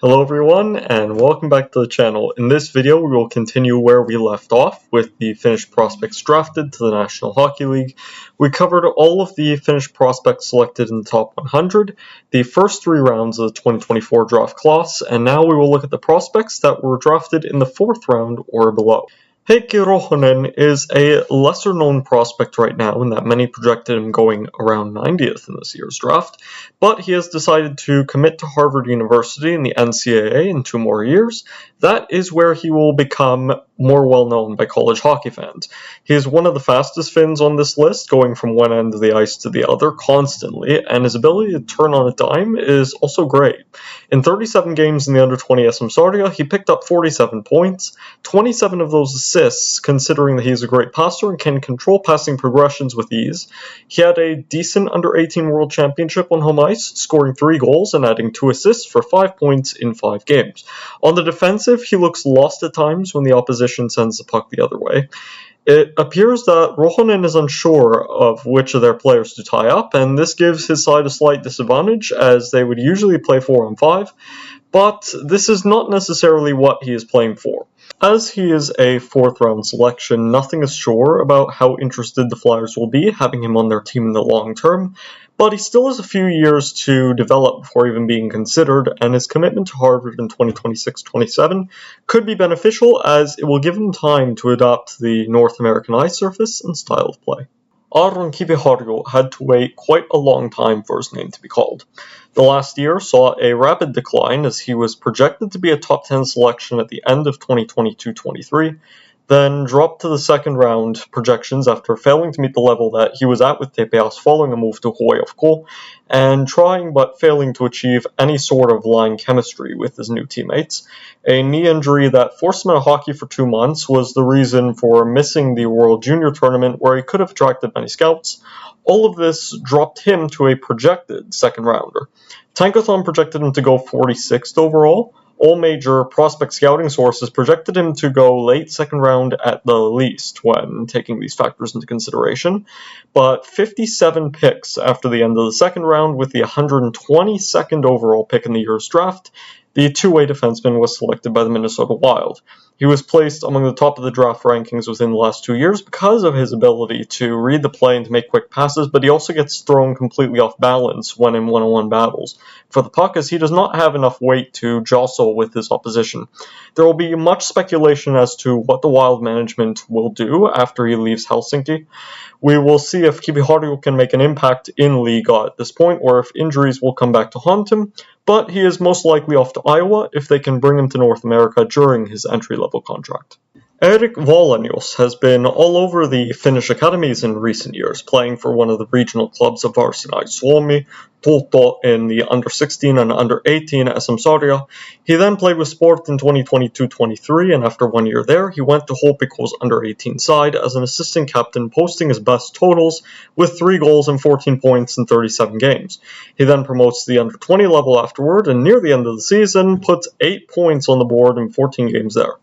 Hello everyone, and welcome back to the channel. In this video, we will continue where we left off with the Finnish prospects drafted to the National Hockey League. We covered all of the Finnish prospects selected in the top 100, the first three rounds of the 2024 draft class, and now we will look at the prospects that were drafted in the fourth round or below. Heikki Rohonen is a lesser-known prospect right now in that many projected him going around 90th in this year's draft, but he has decided to commit to Harvard University in the NCAA in 2 more years. That is where he will become more well-known by college hockey fans. He is one of the fastest Finns on this list, going from one end of the ice to the other constantly, and his ability to turn on a dime is also great. In 37 games in the under-20 SM Sardia, he picked up 47 points, 27 of those assists, considering that he's a great passer and can control passing progressions with ease. He had a decent under-18 World Championship on home ice, scoring 3 goals and adding 2 assists for 5 points in 5 games. On the defensive, he looks lost at times when the opposition sends the puck the other way. It appears that Rohonen is unsure of which of their players to tie up, and this gives his side a slight disadvantage, as they would usually play 4-on-5, but this is not necessarily what he is playing for. As he is a 4th round selection, nothing is sure about how interested the Flyers will be having him on their team in the long term, but he still has a few years to develop before even being considered, and his commitment to Harvard in 2026-27 could be beneficial, as it will give him time to adapt to the North American ice surface and style of play. Aron Kiviharju had to wait quite a long time for his name to be called. The last year saw a rapid decline, as he was projected to be a top 10 selection at the end of 2022-23, then dropped to the second round projections after failing to meet the level that he was at with TPS following a move to HFK, and trying but failing to achieve any sort of line chemistry with his new teammates. A knee injury that forced him out of hockey for 2 months was the reason for missing the World Junior Tournament, where he could have attracted many scouts. All of this dropped him to a projected second rounder. Tankathon projected him to go 46th overall. All major prospect scouting sources projected him to go late second round at the least when taking these factors into consideration, but 57 picks after the end of the second round, with the 122nd overall pick in the year's draft, the two-way defenseman was selected by the Minnesota Wild. He was placed among the top of the draft rankings within the last 2 years because of his ability to read the play and to make quick passes, but he also gets thrown completely off balance when in one-on-one battles for the puck, as he does not have enough weight to jostle with his opposition. There will be much speculation as to what the Wild management will do after he leaves Helsinki. We will see if Kiviharju can make an impact in Liiga at this point, or if injuries will come back to haunt him, but he is most likely off to Iowa if they can bring him to North America during his entry-level contract. Erik Valenius has been all over the Finnish academies in recent years, playing for one of the regional clubs of Varsinainen Suomi, Tulto in the under-16 and under-18 SM Sardia. He then played with Sport in 2022-23, and after 1 year there, he went to HPK's under-18 side as an assistant captain, posting his best totals with 3 goals and 14 points in 37 games. He then promotes to the under-20 level afterward, and near the end of the season, puts 8 points on the board in 14 games there.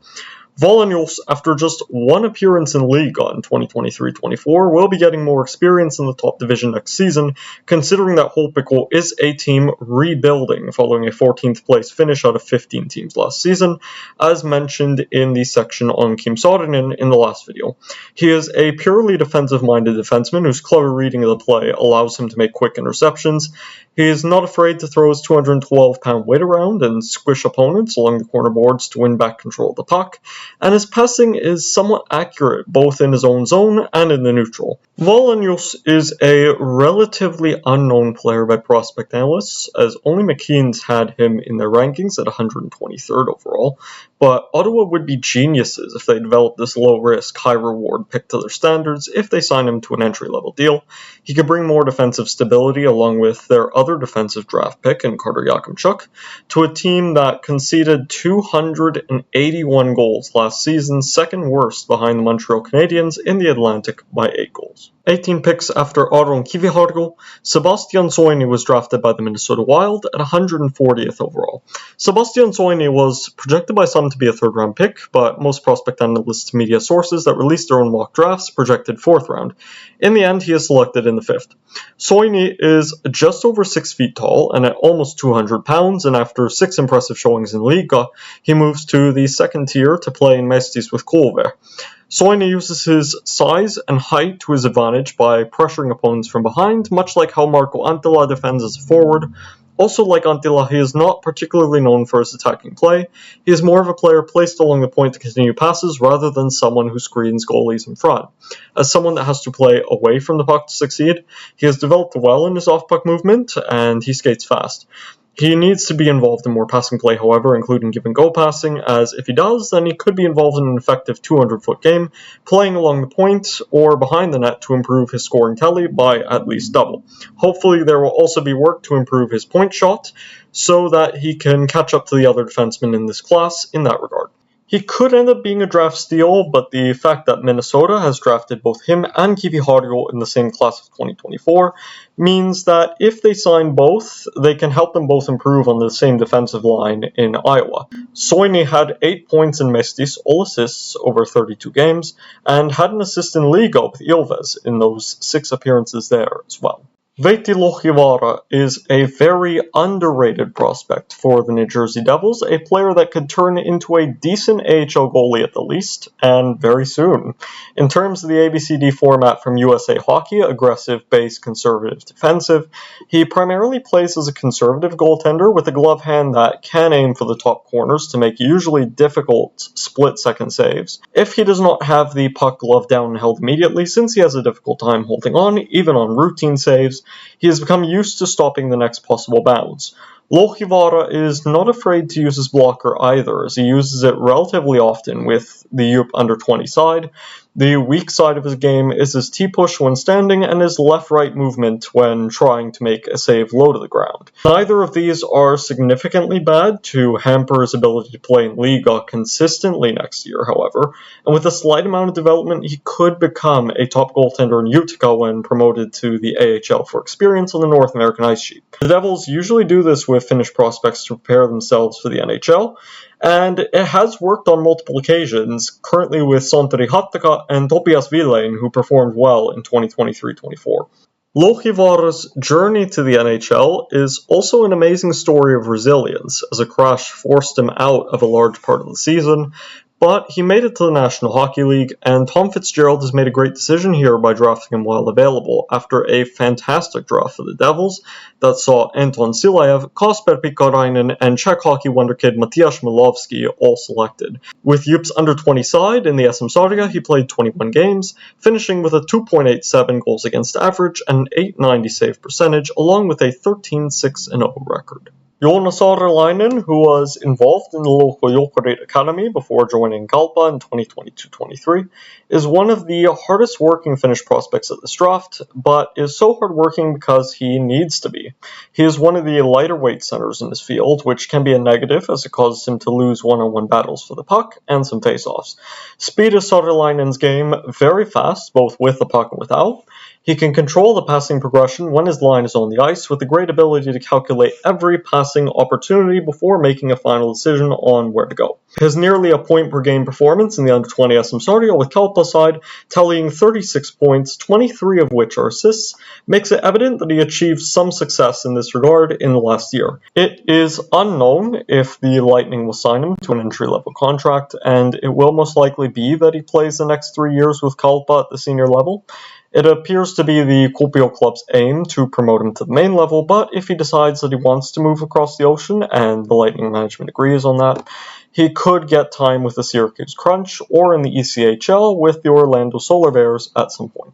Valenius, after just 1 appearance in Liiga in 2023-24, will be getting more experience in the top division next season, considering that HPK is a team rebuilding following a 14th place finish out of 15 teams last season, as mentioned in the section on Kim Saarinen in the last video. He is a purely defensive-minded defenseman whose clever reading of the play allows him to make quick interceptions. He is not afraid to throw his 212-pound weight around and squish opponents along the corner boards to win back control of the puck, and his passing is somewhat accurate both in his own zone and in the neutral. Valenius is a relatively unknown player by prospect analysts, as only McKean's had him in their rankings at 123rd overall, but Ottawa would be geniuses if they developed this low-risk, high-reward pick to their standards if they sign him to an entry-level deal. He could bring more defensive stability along with their other defensive draft pick in Carter Yakimchuk to a team that conceded 281 goals last season, second worst behind the Montreal Canadiens in the Atlantic by 8 goals. 18 picks after Aron Kiviharju, Sebastian Soini was drafted by the Minnesota Wild at 140th overall. Sebastian Soini was projected by some to be a third-round pick, but most prospect analysts media sources that released their own mock drafts projected 4th round. In the end, he is selected in the 5th. Soini is just over 6 feet tall and at almost 200 pounds, and after 6 impressive showings in Liga, he moves to the 2nd tier to play in Mestis with Kolve. Soini uses his size and height to his advantage by pressuring opponents from behind, much like how Marko Anttila defends as a forward. Also, like Anttila, he is not particularly known for his attacking play. He is more of a player placed along the point to continue passes rather than someone who screens goalies in front. As someone that has to play away from the puck to succeed, he has developed well in his off-puck movement, and he skates fast. He needs to be involved in more passing play, however, including give-and-go passing, as if he does, then he could be involved in an effective 200-foot game, playing along the point or behind the net to improve his scoring tally by at least double. Hopefully there will also be work to improve his point shot, so that he can catch up to the other defensemen in this class in that regard. He could end up being a draft steal, but the fact that Minnesota has drafted both him and Kiviharju in the same class of 2024 means that if they sign both, they can help them both improve on the same defensive line in Iowa. Soini had 8 points in Mestis, all assists over 32 games, and had an assist in Liga with Ilves in those 6 appearances there as well. Veeti Lohivara is a very underrated prospect for the New Jersey Devils, a player that could turn into a decent AHL goalie at the least, and very soon. In terms of the ABCD format from USA Hockey, aggressive, base, conservative, defensive, he primarily plays as a conservative goaltender with a glove hand that can aim for the top corners to make usually difficult split-second saves. If he does not have the puck glove down and held immediately, since he has a difficult time holding on, even on routine saves, he has become used to stopping the next possible bounce. Lohivara is not afraid to use his blocker either, as he uses it relatively often with the UP under 20 side. The weak side of his game is his T-push when standing and his left-right movement when trying to make a save low to the ground. Neither of these are significantly bad to hamper his ability to play in Liga consistently next year, however, and with a slight amount of development, he could become a top goaltender in Utica when promoted to the AHL for experience on the North American ice sheet. The Devils usually do this with Finnish prospects to prepare themselves for the NHL, and it has worked on multiple occasions, currently with Santeri Hattaka and Topias Villain, who performed well in 2023-24. Lohivara's journey to the NHL is also an amazing story of resilience, as a crash forced him out of a large part of the season, but he made it to the National Hockey League, and Tom Fitzgerald has made a great decision here by drafting him while available, after a fantastic draft for the Devils that saw Anton Silaev, Kasper Pikkarainen, and Czech hockey wonder kid Matias Milovsky all selected. With UP's under 20 side in the SM Sarja, he played 21 games, finishing with a 2.87 goals against average and an .890 save percentage, along with a 13-6-0 record. Joona Saarelainen, who was involved in the local Jokerit Academy before joining Kalpa in 2022-23, is one of the hardest working Finnish prospects at this draft, but is so hardworking because he needs to be. He is one of the lighter weight centers in this field, which can be a negative as it causes him to lose one-on-one battles for the puck and some face-offs. Speed is Saarelainen's game, very fast, both with the puck and without. He can control the passing progression when his line is on the ice, with a great ability to calculate every passing opportunity before making a final decision on where to go. His nearly a point per game performance in the under 20 SM Sarja with Kalpa side, tallying 36 points, 23 of which are assists, makes it evident that he achieved some success in this regard in the last year. It is unknown if the Lightning will sign him to an entry-level contract, and it will most likely be that he plays the next 3 years with Kalpa at the senior level. It appears to be the Kuopio club's aim to promote him to the main level, but if he decides that he wants to move across the ocean, and the Lightning management agrees on that, he could get time with the Syracuse Crunch or in the ECHL with the Orlando Solar Bears at some point.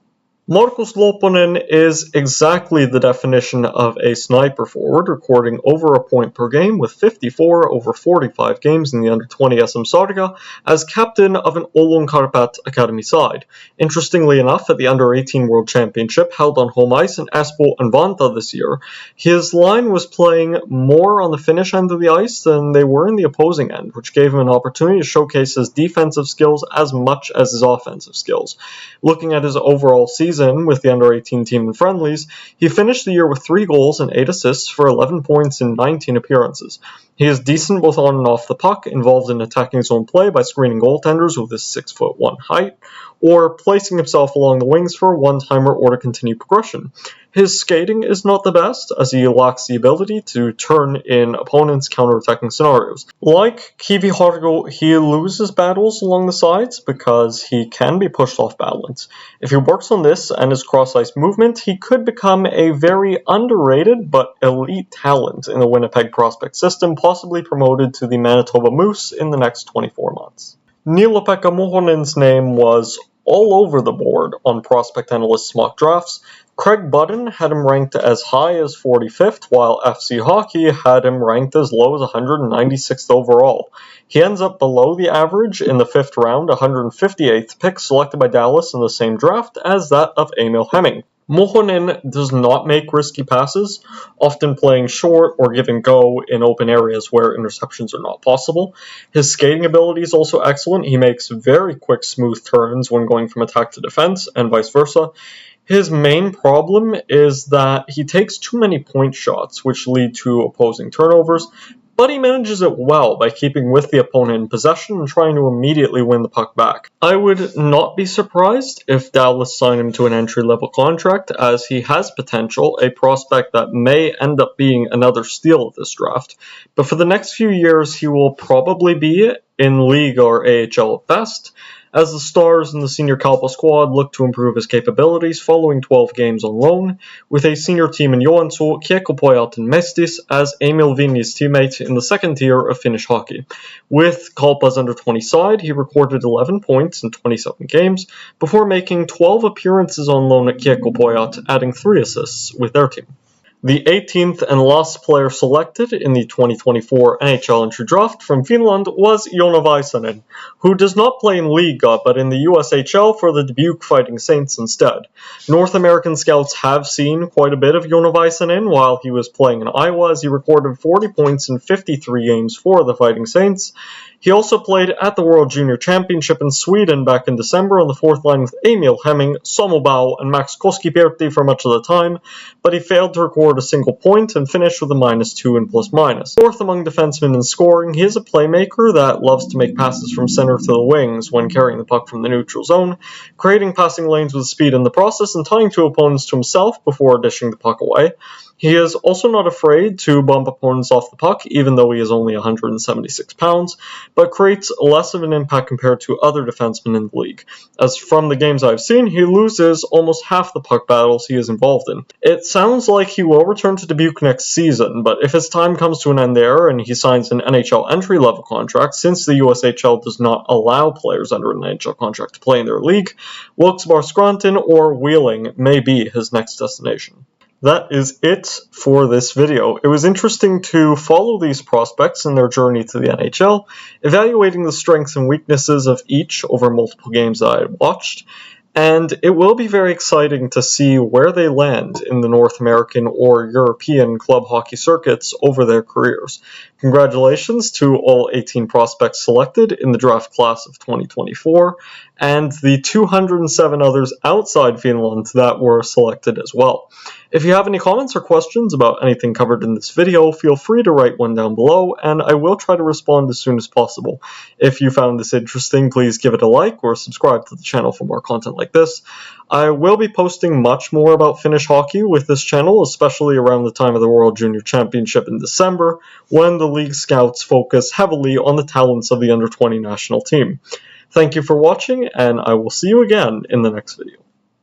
Markus Lopponen is exactly the definition of a sniper forward, recording over a point per game with 54 over 45 games in the under-20 SM Sarja as captain of an Oulun Karpat Academy side. Interestingly enough, at the under-18 World Championship held on home ice in Espoo and Vantaa this year, his line was playing more on the Finnish end of the ice than they were in the opposing end, which gave him an opportunity to showcase his defensive skills as much as his offensive skills. Looking at his overall season, season with the under-18 team in friendlies, he finished the year with 3 goals and 8 assists for 11 points in 19 appearances. He is decent both on and off the puck, involved in attacking zone play by screening goaltenders with his 6'1" height, or placing himself along the wings for a one-timer or to continue progression. His skating is not the best, as he lacks the ability to turn in opponents' counter-attacking scenarios. Like Kivi Hargo, he loses battles along the sides because he can be pushed off balance. If he works on this and his cross-ice movement, he could become a very underrated but elite talent in the Winnipeg prospect system, possibly promoted to the Manitoba Moose in the next 24 months. Niilo-Pekka Muhonen's name was all over the board on prospect analysts' mock drafts. Craig Budden had him ranked as high as 45th, while FC Hockey had him ranked as low as 196th overall. He ends up below the average in the 5th round, 158th pick, selected by Dallas in the same draft as that of Emil Hemming. Muhonen does not make risky passes, often playing short or giving go in open areas where interceptions are not possible. His skating ability is also excellent. He makes very quick, smooth turns when going from attack to defense, and vice versa. His main problem is that he takes too many point shots, which lead to opposing turnovers, but he manages it well by keeping with the opponent in possession and trying to immediately win the puck back. I would not be surprised if Dallas signed him to an entry-level contract, as he has potential, a prospect that may end up being another steal of this draft. But for the next few years, he will probably be in league or AHL at best, as the Stars and the senior Kalpa squad look to improve his capabilities following 12 games on loan, with a senior team in Joensuu, Kiekko-pojat and Mestis, as Emil Vinni's teammate in the second tier of Finnish hockey. With Kalpa's under-20 side, he recorded 11 points in 27 games, before making 12 appearances on loan at Kiekko-pojat, adding 3 assists with their team. The 18th and last player selected in the 2024 NHL entry draft from Finland was Joona Väisänen, who does not play in Liiga but in the USHL for the Dubuque Fighting Saints instead. North American scouts have seen quite a bit of Joona Väisänen while he was playing in Iowa, as he recorded 40 points in 53 games for the Fighting Saints. He also played at the World Junior Championship in Sweden back in December on the 4th line with Emil Hemming, Samu Bau, and Max Koskipierti for much of the time, but he failed to record a single point and finished with a -2 in plus-minus. Fourth among defensemen in scoring, he is a playmaker that loves to make passes from center to the wings when carrying the puck from the neutral zone, creating passing lanes with speed in the process and tying two opponents to himself before dishing the puck away. He is also not afraid to bump opponents off the puck, even though he is only 176 pounds, but creates less of an impact compared to other defensemen in the league, as from the games I've seen, he loses almost half the puck battles he is involved in. It sounds like he will return to Dubuque next season, but if his time comes to an end there and he signs an NHL entry-level contract, since the USHL does not allow players under an NHL contract to play in their league, Wilkes-Barre Scranton or Wheeling may be his next destination. That is it for this video. It was interesting to follow these prospects in their journey to the NHL, evaluating the strengths and weaknesses of each over multiple games that I had watched, and it will be very exciting to see where they land in the North American or European club hockey circuits over their careers. Congratulations to all 18 prospects selected in the draft class of 2024, and the 207 others outside Finland that were selected as well. If you have any comments or questions about anything covered in this video, feel free to write one down below, and I will try to respond as soon as possible. If you found this interesting, please give it a like or subscribe to the channel for more content like this. I will be posting much more about Finnish hockey with this channel, especially around the time of the World Junior Championship in December, when the league scouts focus heavily on the talents of the under-20 national team. Thank you for watching, and I will see you again in the next video.